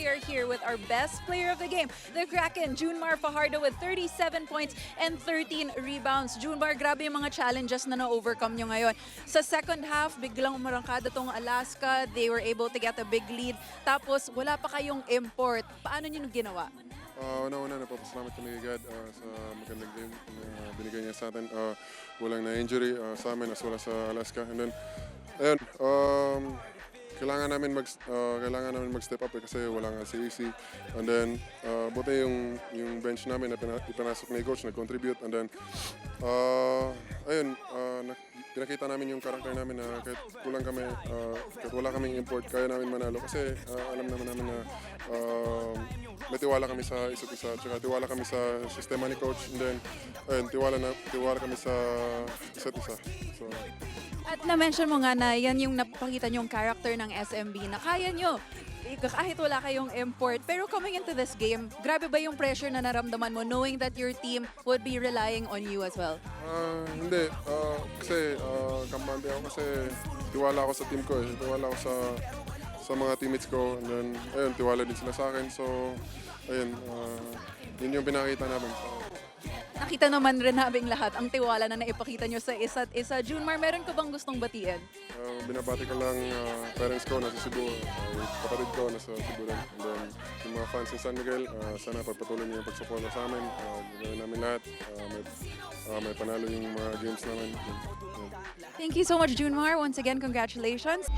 we are here with our best player of the game, the Kraken, Junmar Fajardo with 37 points and 13 rebounds. Junmar, grabe yung mga challenges na na-overcome nyo ngayon. Sa second half, biglang umarangkada tong Alaska. They were able to get a big lead. Tapos, wala pa kayong import. Paano nyo ginawa? Una-una, napapasalamat kami agad sa magandang game na binigay niya sa atin. Walang na-injury sa amin as well as sa Alaska. And then, ayun, kailangan namin mag-step up kasi wala nga si AC. And then, buti yung bench namin na ipinasok ni coach, nag-contribute. And then, ayun, pinakita namin yung karakter namin na kahit kulang kami, kahit wala kaming import, kaya namin manalo. Kasi alam naman namin na may tiwala kami sa isa't isa, tsaka tiwala kami sa sistema ni coach. And then, ayun, tiwala kami sa isa't isa. So, At na-mention mo nga na yan yung napakita nyong character ng SMB na kaya nyo kahit wala kayong import. Pero coming into this game, grabe ba yung pressure na naramdaman mo knowing that your team would be relying on you as well? Hindi. Kasi kampante ako kasi tiwala ako sa team ko. Tiwala ako sa mga teammates ko. And then, ayun, tiwala din sila sa akin. So, ayun, yun yung pinakita namin. Nakita naman rin naming lahat ang tiwala na naipakita nyo sa isa't isa. Junmar, meron ka bang gustong batiin? Binabati ko lang parents ko nasa Cebu, yung kapatid ko nasa Cebu rin. And then, yung mga fans ng San Miguel, sana pagpatuloy niyo yung pagsuporta sa amin. Gagawin namin lahat. May panalo yung mga games namin. Thank you so much, Junmar. Once again, congratulations.